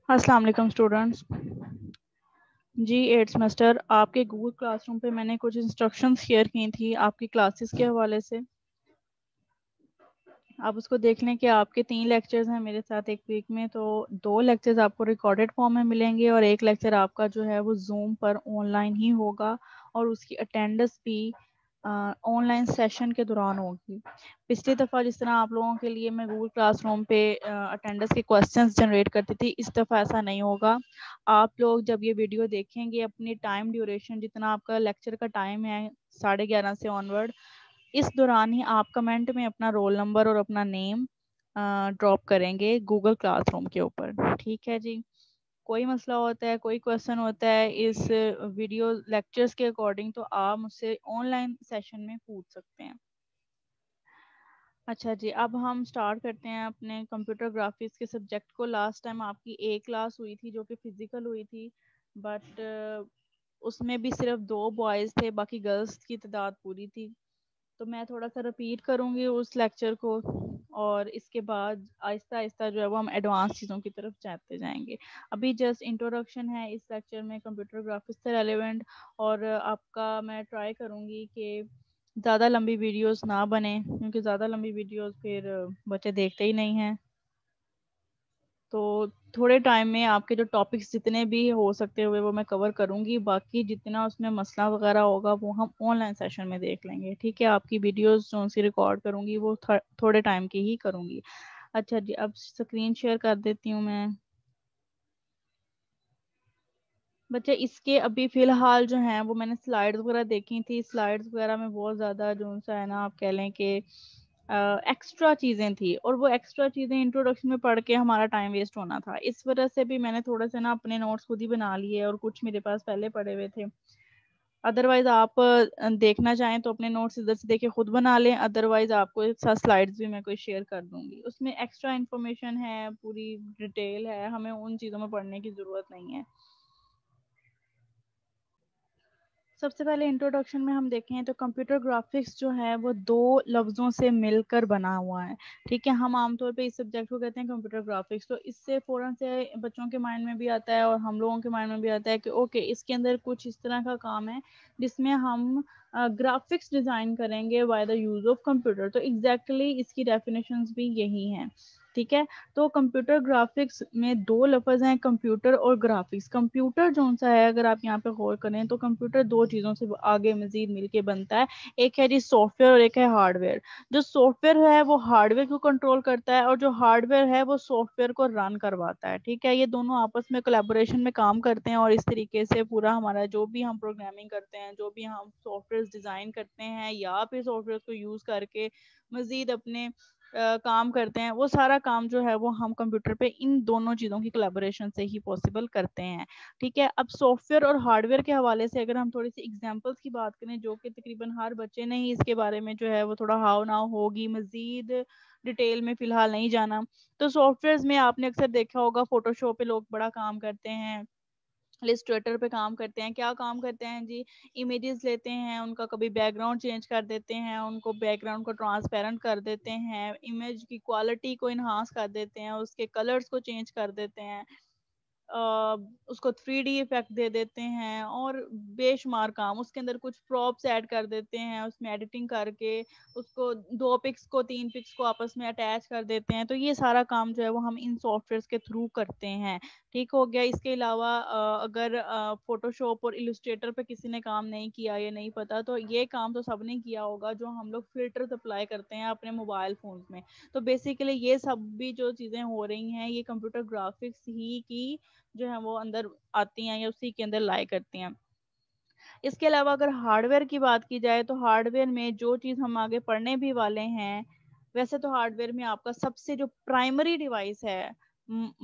السلام علیکم اسٹوڈنٹس. جی 8 سیمسٹر آپ کے گوگل کلاس روم پہ میں نے کچھ انسٹرکشنز شیئر کی تھی آپ کی کلاسز کے حوالے سے. آپ اس کو دیکھ لیں کہ آپ کے 3 لیکچرز ہیں میرے ساتھ ایک ویک میں، تو 2 لیکچرز آپ کو ریکارڈڈ فارم میں ملیں گے اور ایک لیکچر آپ کا جو ہے وہ زوم پر آن لائن ہی ہوگا اور اس کی اٹینڈنس بھی آن لائن سیشن کے دوران ہوگی. پچھلی دفعہ جس طرح آپ لوگوں کے لیے میں گوگل کلاس روم پہ اٹینڈنس کے کوسچنز جنریٹ کرتی تھی، اس دفعہ ایسا نہیں ہوگا. آپ لوگ جب یہ ویڈیو دیکھیں گے اپنی ٹائم ڈیوریشن جتنا آپ کا لیکچر کا ٹائم ہے 11:30 سے آنورڈ، اس دوران ہی آپ کمنٹ میں اپنا رول نمبر اور اپنا نیم ڈراپ کریں گے گوگل کلاس روم کے اوپر. ٹھیک ہے جی. کوئی مسئلہ ہوتا ہے، کوئی کویشچن ہوتا ہے اس ویڈیو لیکچرز کے اکارڈنگ، تو آپ مجھ سے آن لائن سیشن میں پوچھ سکتے ہیں. اچھا جی، اب ہم سٹارٹ کرتے ہیں اپنے کمپیوٹر گرافکس کے سبجیکٹ کو. لاسٹ ٹائم آپ کی ایک کلاس ہوئی تھی جو کہ فزیکل ہوئی تھی، بٹ اس میں بھی صرف 2 بوائز تھے، باقی گرلز کی تعداد پوری تھی. تو میں تھوڑا سا رپیٹ کروں گی اس لیکچر کو، اور اس کے بعد آہستہ آہستہ جو ہے وہ ہم ایڈوانس چیزوں کی طرف جاتے جائیں گے. ابھی جسٹ انٹروڈکشن ہے اس لیکچر میں کمپیوٹر گرافکس سے ریلیونٹ، اور آپ کا میں ٹرائی کروں گی کہ زیادہ لمبی ویڈیوز نہ بنیں، کیونکہ زیادہ لمبی ویڈیوز پھر بچے دیکھتے ہی نہیں ہیں. تو تھوڑے ٹائم میں آپ کے جو ٹاپکس جتنے بھی ہو سکتے ہوئے وہ میں کور کروں گی، باقی جتنا اس میں مسئلہ وغیرہ ہوگا وہ ہم آن لائن سیشن میں دیکھ لیں گے. ٹھیک ہے. آپ کی ویڈیوز جو سی ریکارڈ کروں گی وہ تھوڑے ٹائم کی ہی کروں گی. اچھا جی، اب اسکرین شیئر کر دیتی ہوں میں. بچے اس کے ابھی فی الحال جو ہیں وہ میں نے سلائیڈز وغیرہ دیکھی تھی. سلائیڈز وغیرہ میں بہت زیادہ جو سا ہے نا آپ کہہ لیں کہ ایکسٹرا چیزیں تھی، اور وہ ایکسٹرا چیزیں انٹروڈکشن میں پڑھ کے ہمارا ٹائم ویسٹ ہونا تھا. اس وجہ سے بھی میں نے تھوڑا سا نا اپنے نوٹس خود ہی بنا لیے، اور کچھ میرے پاس پہلے پڑے ہوئے تھے. ادروائز آپ دیکھنا چاہیں تو اپنے نوٹس ادھر سے دیکھے خود بنا لیں، ادروائز آپ کو ساتھ سلائیڈز بھی میں کوئی شیئر کر دوں گی. اس میں ایکسٹرا انفارمیشن ہے، پوری ڈیٹیل ہے، ہمیں ان چیزوں میں پڑھنے کی ضرورت نہیں ہے. سب سے پہلے انٹروڈکشن میں ہم دیکھیں تو کمپیوٹر گرافکس جو ہے وہ 2 لفظوں سے مل کر بنا ہوا ہے. ٹھیک ہے. ہم عام طور پہ اس سبجیکٹ کو کہتے ہیں کمپیوٹر گرافکس، تو اس سے فوراً سے بچوں کے مائنڈ میں بھی آتا ہے اور ہم لوگوں کے مائنڈ میں بھی آتا ہے کہ اوکے اس کے اندر کچھ اس طرح کا کام ہے جس میں ہم گرافکس ڈیزائن کریں گے by the use of computer. تو ایگزیکٹلی اس کی ڈیفینیشنز بھی یہی ہیں. ٹھیک ہے. تو کمپیوٹر گرافکس میں 2 لفظ ہیں، کمپیوٹر اور گرافکس. کمپیوٹر جو سا ہے اگر آپ یہاں پہ غور کریں تو کمپیوٹر 2 چیزوں سے آگے مزید مل کے بنتا ہے. ایک ہے جی سافٹ ویئر اور ایک ہے ہارڈ ویئر. جو سافٹ ویئر ہے وہ ہارڈ ویئر کو کنٹرول کرتا ہے، اور جو ہارڈ ویئر ہے وہ سافٹ ویئر کو رن کرواتا ہے. ٹھیک ہے. یہ دونوں آپس میں کولیبوریشن میں کام کرتے ہیں، اور اس طریقے سے پورا ہمارا جو بھی ہم پروگرامنگ کرتے ہیں، جو بھی ہم سافٹ ویئر ڈیزائن کرتے ہیں یا پھر سافٹ ویئر کو یوز کر کے مزید اپنے کام کرتے ہیں، وہ سارا کام جو ہے وہ ہم کمپیوٹر پہ ان دونوں چیزوں کی کولیبوریشن سے ہی پاسبل کرتے ہیں. ٹھیک ہے. اب سافٹ ویئر اور ہارڈ ویئر کے حوالے سے اگر ہم تھوڑی سی ایگزامپلس کی بات کریں، جو کہ تقریباً ہر بچے نے ہی اس کے بارے میں جو ہے وہ تھوڑا ہاؤ ناؤ ہوگی، مزید ڈیٹیل میں فی الحال نہیں جانا. تو سافٹ ویئرز میں آپ نے اکثر دیکھا ہوگا فوٹو شاپ پہ لوگ بڑا کام کرتے ہیں، السٹریٹر پہ کام کرتے ہیں. کیا کام کرتے ہیں جی؟ امیجز لیتے ہیں، ان کا کبھی بیک گراؤنڈ چینج کر دیتے ہیں، ان کو بیک گراؤنڈ کو ٹرانسپیرنٹ کر دیتے ہیں، امیج کی کوالٹی کو انہانس کر دیتے ہیں، اس کے کلرز کو چینج کر دیتے ہیں، اس کو 3D ایفیکٹ دے دیتے ہیں، اور بے شمار کام. اس کے اندر کچھ پراپس ایڈ کر دیتے ہیں، اس میں ایڈیٹنگ کر کے اس کو 2 پکس کو 3 پکس کو آپس میں اٹیچ کر دیتے ہیں. تو یہ سارا کام جو ہے وہ ہم ان سافٹ ویئرس کے تھرو کرتے ہیں. ٹھیک ہو گیا. اس کے علاوہ اگر فوٹو شاپ اور السٹریٹر پہ کسی نے کام نہیں کیا یا نہیں پتا، تو یہ کام تو سب نے کیا ہوگا جو ہم لوگ فلٹرز اپلائی کرتے ہیں اپنے موبائل فونز میں. تو بیسیکلی یہ سب بھی جو چیزیں ہو رہی ہیں یہ کمپیوٹر گرافکس ہی کی جو ہے وہ اندر آتی ہیں یا اسی کے اندر لائے کرتی ہیں. اس کے علاوہ اگر ہارڈ ویئر کی بات کی جائے تو ہارڈ ویئر میں جو چیز ہم آگے پڑھنے بھی والے ہیں، ویسے تو ہارڈ ویئر میں آپ کا سب سے جو پرائمری ڈیوائس ہے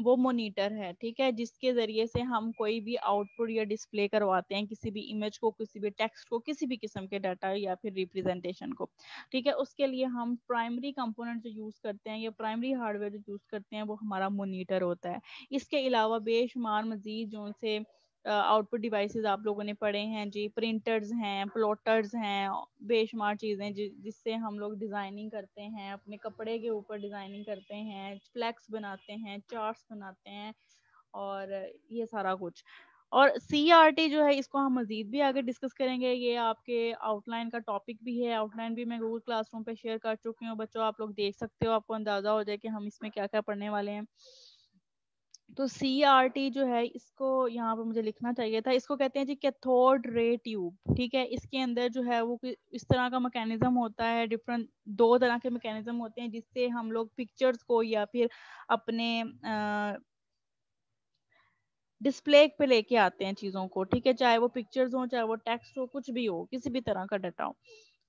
وہ مانیٹر ہے. ٹھیک ہے. جس کے ذریعے سے ہم کوئی بھی آؤٹ پٹ یا ڈسپلے کرواتے ہیں کسی بھی امیج کو، کسی بھی ٹیکسٹ کو، کسی بھی قسم کے ڈاٹا یا پھر ریپرزنٹیشن کو. ٹھیک ہے. اس کے لیے ہم پرائمری کمپوننٹ جو یوز کرتے ہیں یا پرائمری ہارڈ ویئر جو یوز کرتے ہیں وہ ہمارا مانیٹر ہوتا ہے. اس کے علاوہ بے شمار مزید جو سے آؤٹ پٹ ڈیوائسز آپ لوگوں نے پڑھے ہیں جی، پرنٹرز ہیں، پلاٹرز ہیں، بے شمار چیزیں جس سے ہم لوگ ڈیزائننگ کرتے ہیں، اپنے کپڑے کے اوپر ڈیزائننگ کرتے ہیں، فلیکس بناتے ہیں، چارٹس بناتے ہیں، اور یہ سارا کچھ. اور CRT جو ہے اس کو ہم مزید بھی آگے ڈسکس کریں گے. یہ آپ کے آؤٹ لائن کا ٹاپک بھی ہے. آؤٹ لائن بھی میں گوگل کلاس روم پہ شیئر کر چکی ہوں بچوں, آپ لوگ دیکھ سکتے ہو, آپ کو اندازہ ہو جائے کہ ہم اس میں کیا کیا پڑھنے والے ہیں. تو CRT جو ہے اس کو یہاں پہ مجھے لکھنا چاہیے تھا. اس کو کہتے ہیں جی کیتھوڈ رے ٹیوب. ٹھیک ہے, اس کے اندر جو ہے وہ اس طرح کا میکینزم ہوتا ہے. ڈفرنٹ 2 طرح کے میکینزم ہوتے ہیں جس سے ہم لوگ پکچرز کو یا پھر اپنے ڈسپلے پہ لے کے آتے ہیں چیزوں کو. ٹھیک ہے, چاہے وہ پکچرز ہوں, چاہے وہ ٹیکسٹ ہو, کچھ بھی ہو, کسی بھی طرح کا ڈیٹا ہو.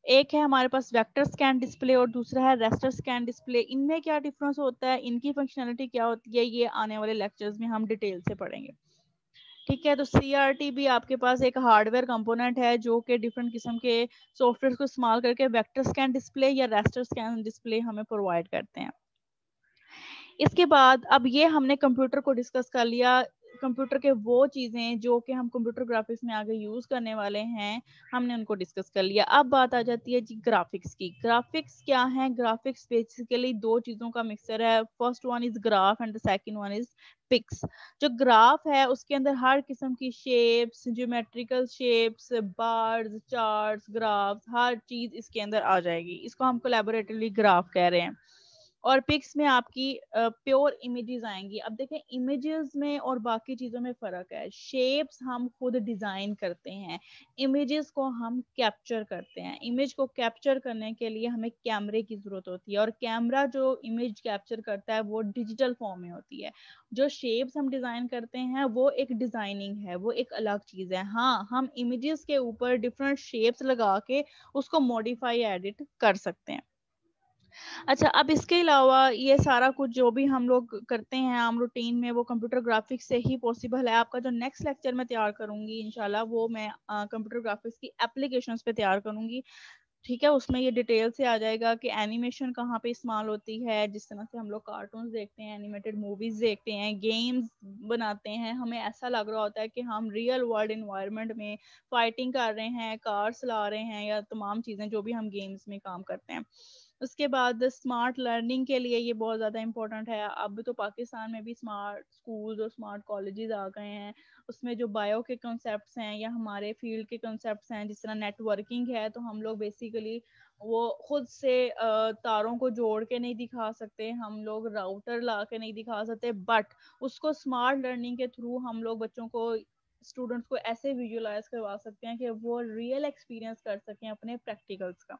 ایک ہے ہمارے پاس ویکٹر سکین ڈسپلے اور دوسرا ہے ریسٹر سکین ڈسپلے. ان میں کیا ڈفرنس ہوتا ہے, ان کی فنکشنلٹی کیا ہوتی ہے, یہ آنے والے لیکچرز میں ہم ڈیٹیل سے پڑھیں گے. ٹھیک ہے, تو CRT بھی آپ کے پاس ایک ہارڈ ویئر کمپوننٹ ہے جو کہ ڈفرنٹ قسم کے سافٹ ویئر کو استعمال کر کے ویکٹر سکین ڈسپلے یا ریسٹر سکین ڈسپلے ہمیں پرووائڈ کرتے ہیں. اس کے بعد اب یہ ہم نے کمپیوٹر کو ڈسکس کر لیا. کمپیوٹر کے وہ چیزیں جو کہ ہم کمپیوٹر گرافکس میں آگے یوز کرنے والے ہیں, ہم نے ان کو ڈسکس کر لیا. اب بات آ جاتی ہے جی گرافکس کی. گرافکس کیا ہے؟ گرافکس بیسیکلی 2 چیزوں کا مکسچر ہے. First one is graph and second one is pics. جو گراف ہے اس کے اندر ہر قسم کی shapes, geometrical shapes, bars, charts, graphs, ہر چیز اس کے اندر آ جائے گی. اس کو ہم کولیبوریٹیولی گراف کہہ رہے ہیں. اور پکس میں آپ کی پیور امیجز آئیں گی. اب دیکھیں امیجز میں اور باقی چیزوں میں فرق ہے. شیپس ہم خود ڈیزائن کرتے ہیں, امیجز کو ہم کیپچر کرتے ہیں. امیج کو کیپچر کرنے کے لیے ہمیں کیمرے کی ضرورت ہوتی ہے, اور کیمرہ جو امیج کیپچر کرتا ہے وہ ڈیجیٹل فارم میں ہوتی ہے. جو شیپس ہم ڈیزائن کرتے ہیں وہ ایک ڈیزائننگ ہے, وہ ایک الگ چیز ہے. ہاں, ہم امیجز کے اوپر ڈفرنٹ شیپس لگا کے اس کو ماڈیفائی ایڈٹ کر سکتے ہیں. اچھا, اب اس کے علاوہ یہ سارا کچھ جو بھی ہم لوگ کرتے ہیں عام روٹین میں, وہ کمپیوٹر گرافکس سے ہی پاسبل ہے. آپ کا جو نیکسٹ لیکچر میں تیار کروں گی انشاءاللہ, وہ میں کمپیوٹر گرافکس کی اپلیکیشنز پہ تیار کروں گی. ٹھیک ہے, اس میں یہ ڈیٹیل سے آ جائے گا کہ اینیمیشن کہاں پہ استعمال ہوتی ہے. جس طرح سے ہم لوگ کارٹونز دیکھتے ہیں, اینیمیٹڈ موویز دیکھتے ہیں, گیمز بناتے ہیں, ہمیں ایسا لگ رہا ہوتا ہے کہ ہم ریئل ورلڈ انوائرمنٹ میں فائٹنگ کر رہے ہیں, کارس چلا رہے ہیں, یا تمام چیزیں جو بھی ہم گیمز میں کام کرتے ہیں. اس کے بعد اسمارٹ لرننگ کے لیے یہ بہت زیادہ امپورٹنٹ ہے. اب تو پاکستان میں بھی اسمارٹ اسکولز اور اسمارٹ کالجز آ گئے ہیں. اس میں جو بایو کے کنسیپٹس ہیں یا ہمارے فیلڈ کے کنسیپٹس ہیں, جس طرح نیٹ ورکنگ ہے, تو ہم لوگ بیسیکلی وہ خود سے تاروں کو جوڑ کے نہیں دکھا سکتے, ہم لوگ راؤٹر لا کے نہیں دکھا سکتے, بٹ اس کو اسمارٹ لرننگ کے تھرو ہم لوگ بچوں کو, اسٹوڈنٹس کو ایسے ویژولائز کروا سکتے ہیں کہ وہ ریئل ایکسپیرینس کر سکیں اپنے پریکٹیکلس کا.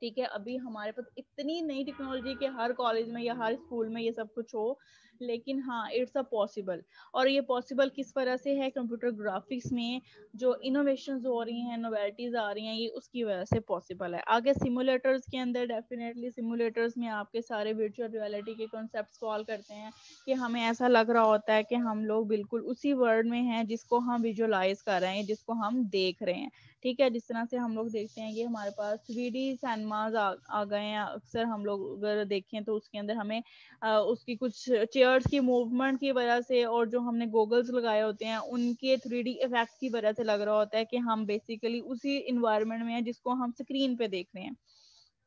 ٹھیک ہے, ابھی ہمارے پاس اتنی نئی ٹیکنالوجی کہ ہر کالج میں یا ہر اسکول میں یہ سب کچھ ہو, لیکن ہاں اٹس اے پاسبل. اور یہ پاسبل کس وجہ سے ہے؟ کمپیوٹر گرافکس میں جو انوویشنز ہو رہی ہیں, نوویلٹیز آ رہی ہیں, یہ اس کی وجہ سے پاسبل ہے. آگے سیمولیٹرز کے اندر ڈیفینیٹلی سیمولیٹرز میں آپ کے سارے ورچوئل ریئلٹی کے کنسیپٹس سالو کرتے ہیں کہ ہمیں ایسا لگ رہا ہوتا ہے کہ ہم لوگ بالکل اسی ورلڈ میں ہیں جس کو ہم ویژولائز کر رہے ہیں, جس کو ہم دیکھ رہے ہیں. ٹھیک ہے, جس طرح سے ہم لوگ دیکھتے ہیں کہ ہمارے پاس 3D سینماز آ گئے ہیں. اکثر ہم لوگ اگر دیکھیں تو اس کے اندر ہمیں اس کی کچھ چیئرز کی موومنٹ کی وجہ سے, اور جو ہم نے گوگلز لگائے ہوتے ہیں ان کے 3D ایفیکٹ کی وجہ سے لگ رہا ہوتا ہے کہ ہم بیسیکلی اسی انوائرمنٹ میں ہیں جس کو ہم اسکرین پہ دیکھ رہے ہیں.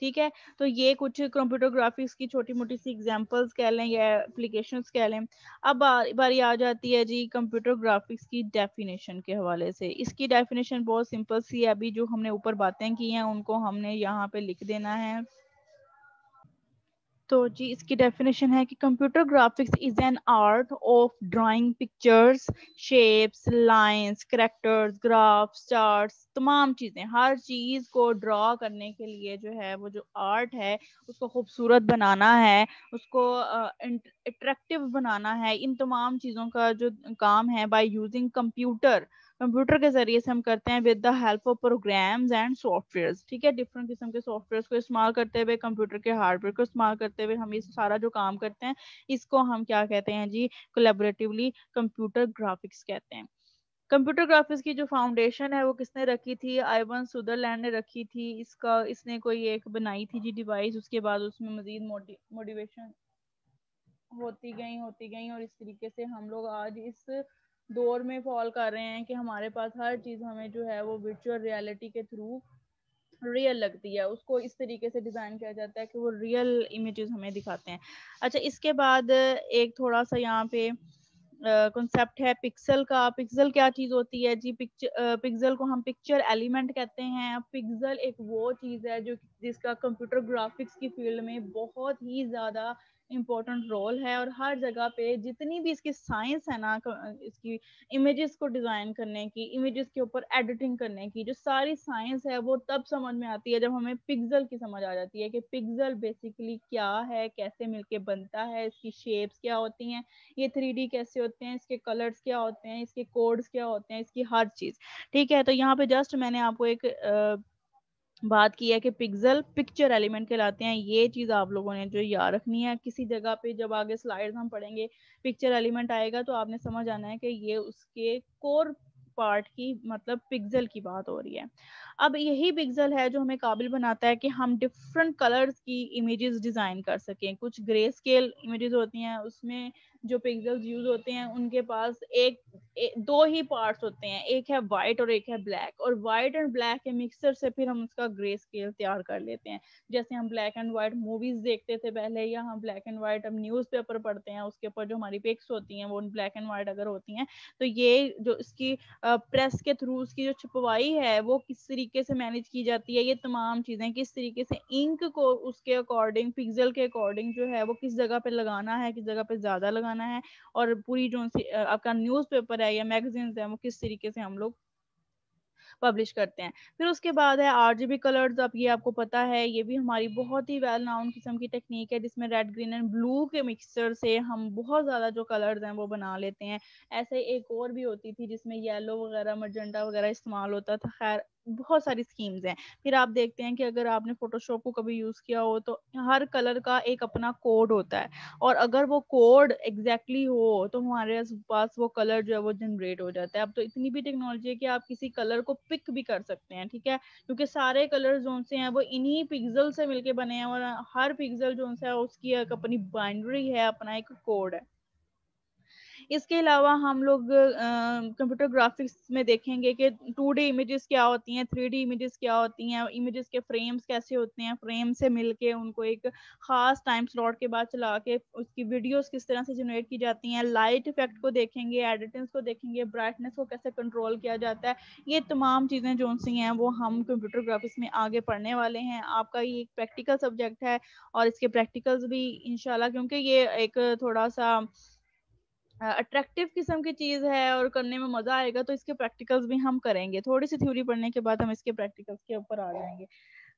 ٹھیک ہے, تو یہ کچھ کمپیوٹر گرافکس کی چھوٹی موٹی سی ایگزامپلس کہہ لیں یا اپلیکیشنز کہہ لیں. اب باری آ جاتی ہے جی کمپیوٹر گرافکس کی ڈیفینیشن کے حوالے سے. اس کی ڈیفینیشن بہت سمپل سی ہے. ابھی جو ہم نے اوپر باتیں کی ہیں ان کو ہم نے یہاں پہ لکھ دینا ہے. تو جی اس کی ڈیفینیشن ہے کہ computer graphics is an art of drawing pictures, shapes, lines, characters, graphs, charts, تمام چیزیں, ہر چیز کو ڈرا کرنے کے لیے جو ہے وہ جو آرٹ ہے اس کو خوبصورت بنانا ہے, اس کو اٹریکٹیو بنانا ہے. ان تمام چیزوں کا جو کام ہے بائی یوزنگ کمپیوٹر کے ذریعے سے ہم کرتے ہیں with the help of programs and software ویئر. ٹھیک ہے, ڈفرنٹ قسم کے سافٹ ویئر کو استعمال کرتے ہوئے, کمپیوٹر کے ہارڈ ویئر کو استعمال کرتے ہوئے ہم یہ سارا جو کام کرتے ہیں اس کو ہم کیا کہتے ہیں جی, کولیبوریٹیولی کمپیوٹر گرافکس کہتے ہیں. کمپیوٹر گرافکس کی جو فاؤنڈیشن ہے وہ کس نے رکھی تھی؟ آئیون سدرلینڈ نے رکھی تھی. اس نے کوئی ایک بنائی تھی جی ڈیوائس. اس کے بعد اس میں مزید موٹیویشن ہوتی گئیں اور اس طریقے سے ہم لوگ آج اس دور میں فال کر رہے ہیں کہ ہمارے پاس ہر چیز ہمیں جو ہے وہ ورچوئل ریئلٹی کے تھرو ریئل لگتی ہے. اس کو اس طریقے سے ڈیزائن کیا جاتا ہے کہ وہ ریئل امیجز ہمیں دکھاتے ہیں. اچھا, اس کے بعد ایک تھوڑا سا یہاں پہ کنسیپٹ ہے پکسل کا. پکسل کیا چیز ہوتی ہے جی؟ پکسل کو ہم پکچر ایلیمنٹ کہتے ہیں. پکسل ایک وہ چیز ہے جو جس کا کمپیوٹر گرافکس کی فیلڈ میں بہت ہی زیادہ امپورٹنٹ رول ہے, اور ہر جگہ پہ جتنی بھی اس کی سائنس ہے نا, اس کی امیجز کو ڈیزائن کرنے کی, امیجز کے اوپر ایڈیٹنگ کرنے کی جو ساری سائنس ہے وہ تب سمجھ میں آتی ہے جب ہمیں پکسل کی سمجھ آ جاتی ہے کہ پکسل بیسیکلی کیا ہے, کیسے مل کے بنتا ہے, اس کی شیپس کیا ہوتی ہیں, یہ 3D کیسے ہوتے ہیں, اس کے کلرز کیا ہوتے ہیں, اس کے کوڈز کیا ہوتے ہیں, اس کی ہر چیز. ٹھیک ہے, تو یہاں پہ جسٹ میں نے آپ کو ایک بات کی ہے کہ پکسل پکچر ایلیمنٹ کہلاتے ہیں. یہ چیز آپ لوگوں نے جو یاد رکھنی ہے. کسی جگہ پہ جب آگے سلائیڈز ہم پڑھیں گے پکچر ایلیمنٹ آئے گا تو آپ نے سمجھ آنا ہے کہ یہ اس کے کور پارٹ کی مطلب پکسل کی بات ہو رہی ہے. اب یہی پکسل ہے جو ہمیں قابل بناتا ہے کہ ہم ڈفرنٹ کلرز کی امیجز ڈیزائن کر سکیں. کچھ گرے اسکیل امیجز ہوتی ہیں, اس میں جو پکسلز یوز ہوتے ہیں ان کے پاس دو ہی پارٹس ہوتے ہیں, ایک ہے وائٹ اور ایک ہے بلیک, اور وائٹ اینڈ بلیک کے مکسچر سے پھر ہم اس کا گرے اسکیل تیار کر لیتے ہیں. جیسے ہم بلیک اینڈ وائٹ موویز دیکھتے تھے پہلے, یا ہم بلیک اینڈ وائٹ اب نیوز پیپر پڑھتے ہیں, اس کے اوپر جو ہماری پکس ہوتی ہیں وہ بلیک اینڈ وائٹ اگر ہوتی ہیں تو یہ جو اس کی پریس کے تھرو اس کی جو چھپوائی ہے وہ کس طریقے سے مینج کی جاتی ہے, یہ تمام چیزیں کس طریقے سے انک کو اس کے اکارڈنگ پکسل کے اکارڈنگ جو ہے وہ کس جگہ پہ لگانا ہے, کس جگہ پہ زیادہ لگانا ہے, اور پوری جو آپ کا نیوز پیپر ہے یا میگزینز ہے وہ کس طریقے سے ہم لوگ پبلش کرتے ہیں. پھر اس کے بعد ہے RGB کلرز. اب یہ آپ کو پتا ہے یہ بھی ہماری بہت ہی ویل ناؤن قسم کی ٹیکنیک ہے, جس میں ریڈ گرین اینڈ بلو کے مکسچر سے ہم بہت زیادہ جو کلرز ہیں وہ بنا لیتے ہیں. ایسے ایک اور بھی ہوتی تھی جس میں یلو وغیرہ مجنٹا وغیرہ استعمال ہوتا تھا. خیر بہت ساری اسکیمز ہیں. پھر آپ دیکھتے ہیں کہ اگر آپ نے فوٹو شاپ کو کبھی یوز کیا ہو تو ہر کلر کا ایک اپنا کوڈ ہوتا ہے, اور اگر وہ کوڈ ایگزیکٹلی ہو تو ہمارے پاس وہ کلر جو ہے وہ جنریٹ ہو جاتا ہے. اب تو اتنی بھی ٹیکنالوجی ہے کہ آپ کسی کلر کو پک بھی کر سکتے ہیں. ٹھیک ہے, کیونکہ سارے کلر جو سے ہیں وہ انہی پکسل سے مل کے بنے ہیں, اور ہر پکسل جو ہے اس کی ایک اپنی بائنڈری ہے, اپنا ایک کوڈ ہے. اس کے علاوہ ہم لوگ کمپیوٹر گرافکس میں دیکھیں گے کہ 2D امیجز کیا ہوتی ہیں, 3D امیجز کیا ہوتی ہیں, امیجز کے فریمز کیسے ہوتے ہیں, فریم سے مل کے ان کو ایک خاص ٹائم سلاٹ کے بعد چلا کے اس کی ویڈیوز کس طرح سے جنریٹ کی جاتی ہیں, لائٹ افیکٹ کو دیکھیں گے, ایڈیٹنگز کو دیکھیں گے, برائٹنس کو کیسے کنٹرول کیا جاتا ہے. یہ تمام چیزیں جو سی ہیں وہ ہم کمپیوٹر گرافکس میں آگے پڑھنے والے ہیں. آپ کا یہ ایک پریکٹیکل سبجیکٹ ہے, اور اس کے پریکٹیکلز بھی انشاءاللہ, کیونکہ یہ ایک تھوڑا سا اٹریکٹیو قسم کی چیز ہے اور کرنے میں مزہ آئے گا, تو اس کے پریکٹیکلز بھی ہم کریں گے. تھوڑی سی تھیوری پڑھنے کے بعد ہم اس کے پریکٹیکلز کے اوپر آ جائیں گے.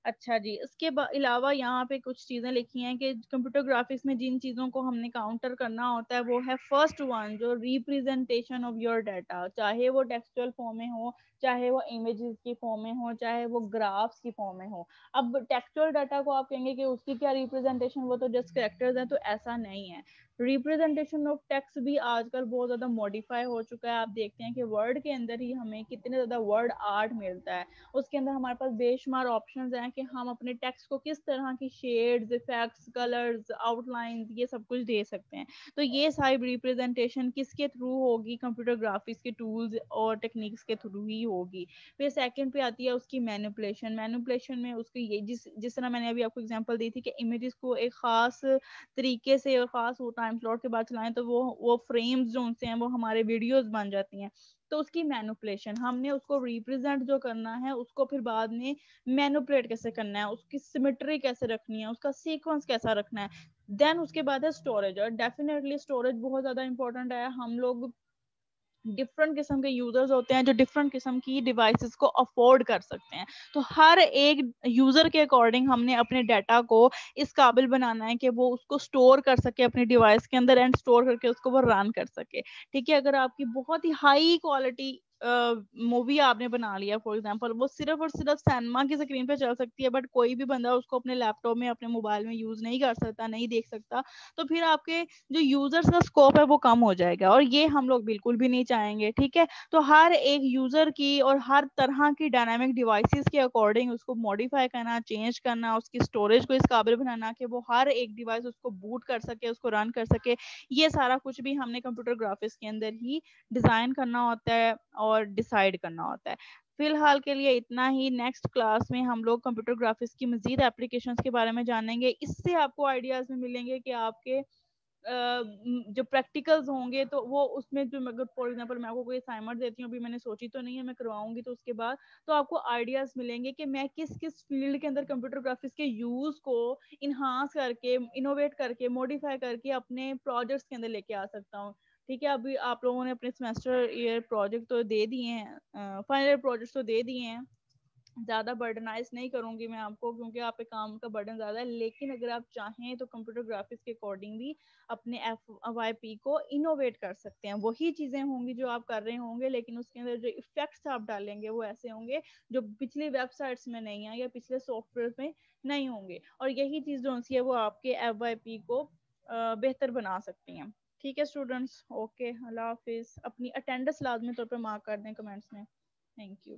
اچھا جی, اس کے علاوہ یہاں پہ کچھ چیزیں لکھی ہیں کہ کمپیوٹر گرافکس میں جن چیزوں کو ہم نے کاؤنٹر کرنا ہوتا ہے وہ ہے فرسٹ ون, جو ریپریزنٹیشن آف یور ڈیٹا, چاہے وہ ٹیکسچوئل فارم میں ہو, چاہے وہ امیجز کی فارم میں ہو, چاہے وہ گرافس کی فارم میں ہو. اب ٹیکسچوئل ڈاٹا کو آپ کہیں گے کہ اس کی کیا ریپریزنٹیشن, وہ تو جسٹ کریکٹرز ہیں, تو ایسا نہیں ہے. ریپریزنٹیشن آف ٹیکسٹ بھی آج کل بہت زیادہ ماڈیفائی ہو چکا ہے. آپ دیکھتے ہیں کہ ورڈ کے اندر ہی ہمیں کتنے زیادہ ورڈ آرٹ ملتا ہے. اس کے اندر ہمارے پاس بے شمار آپشنز ہیں کہ ہم اپنے ٹیکسٹ کو کس طرح کی شیڈز, ایفیکٹس, کلرز, آؤٹ لائنز, یہ سب کچھ دے سکتے ہیں. تو یہ ساری ریپریزنٹیشن کس کے تھرو ہوگی؟ کمپیوٹر گرافکس کے ٹولز اور ٹیکنیکس کے تھرو ہی ہوگی. پھر سیکنڈ پہ آتی ہے اس کی مینیپولیشن. مینیپولیشن میں اس کی یہ جس طرح میں نے ابھی آپ کو ایگزامپل دی تھی کہ امیجز کو ایک خاص طریقے سے اور خاص ٹائم سلاٹ کے بعد چلائیں تو وہ فریمز جو سے ہیں وہ ہمارے ویڈیوز بن جاتی ہیں. تو اس کی مینوپولیشن, ہم نے اس کو ریپرزینٹ جو کرنا ہے اس کو پھر بعد میں مینوپلیٹ کیسے کرنا ہے, اس کی سیمیٹری کیسے رکھنی ہے, اس کا سیکوینس کیسا رکھنا ہے. دین اس کے بعد ہے اسٹوریج, اور ڈیفینیٹلی اسٹوریج بہت زیادہ امپورٹنٹ ہے. ہم لوگ ڈفرنٹ قسم کے یوزرز ہوتے ہیں جو ڈفرنٹ قسم کی ڈیوائسز کو افورڈ کر سکتے ہیں. تو ہر ایک یوزر کے اکارڈنگ ہم نے اپنے ڈیٹا کو اس قابل بنانا ہے کہ وہ اس کو اسٹور کر سکے اپنی ڈیوائس کے اندر, اینڈ اسٹور کر کے اس کو وہ رن کر سکے. ٹھیک ہے, اگر آپ کی بہت ہی ہائی کوالٹی مووی آپ نے بنا لیا فار ایگزامپل, وہ صرف اور صرف سینما کی اسکرین پہ چل سکتی ہے, بٹ کوئی بھی بندہ اس کو اپنے لیپ ٹاپ میں, اپنے موبائل میں یوز نہیں کر سکتا, نہیں دیکھ سکتا, تو پھر آپ کے جو یوزرز کا اسکوپ ہے وہ کم ہو جائے گا, اور یہ ہم لوگ بالکل بھی نہیں چاہیں گے. ٹھیک ہے, تو ہر ایک یوزر کی اور ہر طرح کی ڈائنامک ڈیوائسز کے اکارڈنگ اس کو ماڈیفائی کرنا, چینج کرنا, اس کی اسٹوریج کو اس قابل بنانا کہ وہ ہر ایک ڈیوائس اس کو بوٹ کر سکے, اس کو رن کر سکے, یہ سارا کچھ بھی ہم نے کمپیوٹر گرافکس کے اندر ہی ڈیزائن کرنا ہوتا ہے اور ڈیسائیڈ کرنا ہوتا ہے. فی الحال کے لیے اتنا ہی. نیکسٹ کلاس میں ہم لوگ کمپیوٹر گرافکس کی مزید اپلیکیشنز کے بارے میں جانیں گے. اس سے آپ کو آئیڈیاز میں ملیں گے کہ آپ کے جو پریکٹیکلز ہوں گے تو وہ اس میں جو اگر فار ایگزامپل میں آپ کو کوئی اسائنمنٹ دیتی ہوں ابھی میں نے سوچی تو نہیں ہے میں کرواؤں گی تو اس کے بعد تو آپ کو آئیڈیاز ملیں گے کہ میں کس کس فیلڈ کے اندر کمپیوٹر گرافکس کے یوز کو انہانس کر کے انوویٹ کر کے موڈیفائی کر کے اپنے پروجیکٹس کے اندر لے کے آ سکتا ہوں. ٹھیک ہے ابھی آپ لوگوں نے اپنے سیمسٹر ایئر پروجیکٹ تو دے دیے ہیں فائنل ایئر پروجیکٹ تو دے دیے ہیں. زیادہ برڈنائز نہیں کروں گی میں آپ کو کیونکہ آپ کے کام کا برڈن زیادہ ہے, لیکن اگر آپ چاہیں تو کمپیوٹر گرافکس کے اکارڈنگ بھی اپنے ایف وائی پی کو انوویٹ کر سکتے ہیں. وہی چیزیں ہوں گی جو آپ کر رہے ہوں گے لیکن اس کے اندر جو افیکٹس آپ ڈالیں گے وہ ایسے ہوں گے جو پچھلی ویب سائٹس میں نہیں ہیں یا پچھلے سافٹ ویئر میں نہیں ہوں گے, اور یہی چیز جو سی ہے وہ آپ کے ایف وائی پی کو بہتر بنا سکتی ہیں. ٹھیک ہے اسٹوڈینٹس, اوکے اللہ حافظ. اپنی اٹینڈنس لازمی طور پہ مارک کر دیں کمنٹس میں. Thank you.